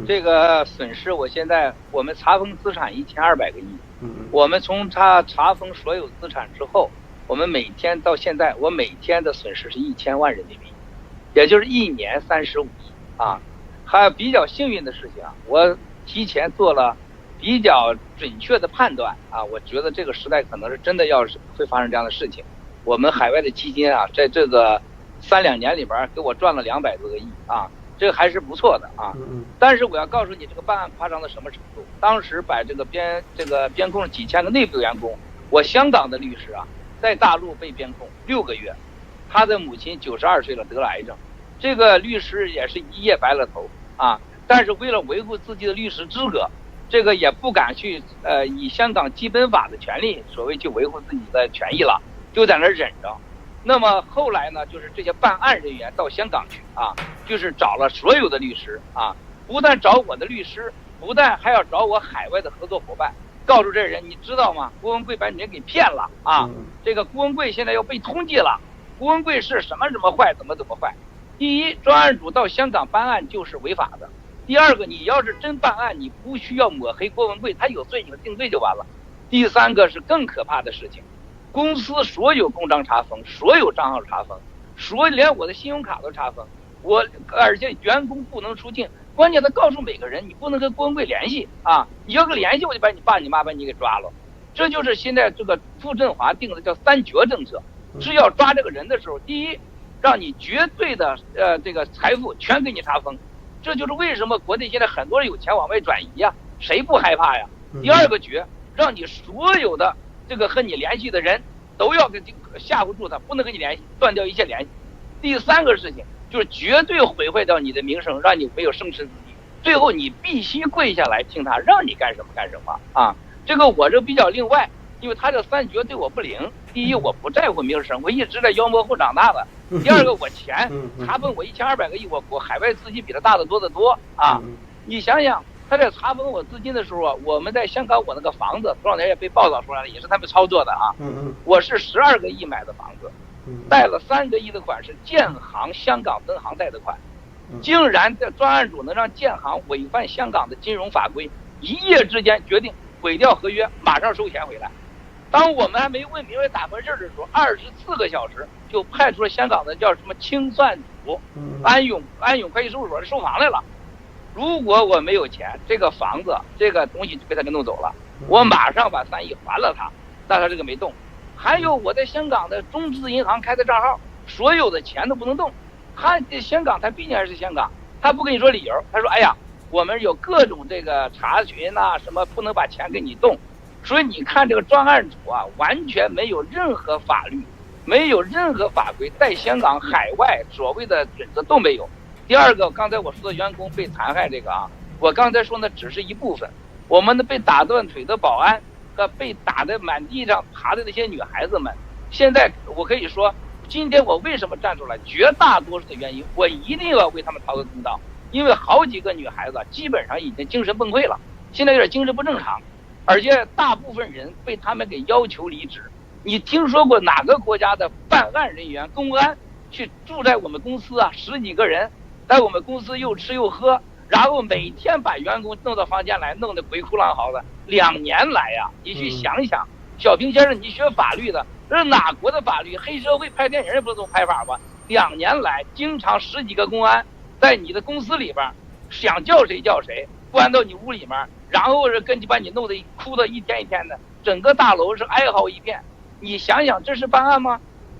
这个损失，我们查封资产1200个亿，我们从查封所有资产之后，我们每天到现在，我每天的损失是1000万人民币，也就是1年35亿啊。还有比较幸运的事情啊，我提前做了比较准确的判断啊，我觉得这个时代可能是真的会发生这样的事情。我们海外的基金啊，在这个3、2年里边给我赚了200多个亿啊，这个还是不错的啊。但是我要告诉你，这个办案夸张到什么程度？当时把这个编控几千个内部员工，我香港的律师啊，在大陆被编控6个月，他的母亲92岁了，得了癌症，这个律师也是一夜白了头啊。但是为了维护自己的律师资格，这个也不敢去以香港基本法的权利所谓去维护自己的权益了，就在那忍着。那么后来呢，就是这些办案人员到香港去啊，就是找了所有的律师啊，不但找我的律师，不但还要找我海外的合作伙伴，告诉这人，你知道吗？郭文贵把你人给骗了啊！这个郭文贵现在要被通缉了，郭文贵是什么坏，怎么坏。第一，专案组到香港办案就是违法的。第二个，你要是真办案，你不需要抹黑郭文贵，他有罪你定罪就完了。第三个是更可怕的事情，公司所有公章查封，所有账号查封，连我的信用卡都查封，而且员工不能出境，关键他告诉每个人，你不能跟郭文贵联系啊！你要跟联系，我就把你爸你妈把你给抓了。这就是现在这个傅政华定的叫3绝政策，是要抓这个人的时候，第一，让你绝对的这个财富全给你查封，这就是为什么国内现在很多人有钱往外转移呀，谁不害怕呀？第二个绝，让你所有的这个和你联系的人都要跟吓唬住他，不能跟你联系，断掉一切联系。第三个事情就是绝对毁坏掉你的名声，让你没有生存之地。最后你必须跪下来听他，让你干什么干什么啊！这个我这比较另外，因为他这3绝对我不灵。第一，我不在乎名声，我一直在妖魔后长大的。第二个，我钱查封我1200个亿，我海外资金比他大得多得多啊！你想想，他在查封我资金的时候啊，我们在香港我那个房子，多少年也被报道出来了，也是他们操作的啊。我是12个亿买的房子，贷了3个亿的款，是建行香港分行贷的款，竟然在专案组能让建行违反香港的金融法规，一夜之间决定毁掉合约，马上收钱回来。当我们还没问明白咋回事的时候，24个小时就派出了香港的叫什么清算组安永会计事务所收房来了。如果我没有钱，这个房子这个东西就被他给弄走了，我马上把3亿还了他，但他这个没动。还有我在香港的中资银行开的账号，所有的钱都不能动。他在香港，他毕竟还是香港，他不跟你说理由，他说哎呀，我们有各种这个查询啊，什么不能把钱给你动。所以你看这个专案组啊，完全没有任何法律，没有任何法规，在香港海外所谓的准则都没有。第二个，刚才我说的员工被残害这个啊，我刚才说的只是一部分，我们的被打断腿的保安和被打得满地上爬的那些女孩子们，现在我可以说，今天我为什么站出来，绝大多数的原因，我一定要为他们讨个公道，因为好几个女孩子基本上已经精神崩溃了，现在有点精神不正常。而且大部分人被他们给要求离职。你听说过哪个国家的办案人员公安去住在我们公司啊，10几个人在我们公司又吃又喝，然后每天把员工弄到房间来，弄得鬼哭狼嚎的？2年来呀，你去想想，小平先生，你学法律的，这是哪国的法律？黑社会拍电影也不是这种拍法吧？2年来，经常10几个公安在你的公司里边，想叫谁叫谁，关到你屋里面，然后是把你弄得哭得一天一天的，整个大楼是哀嚎一片。你想想，这是办案吗？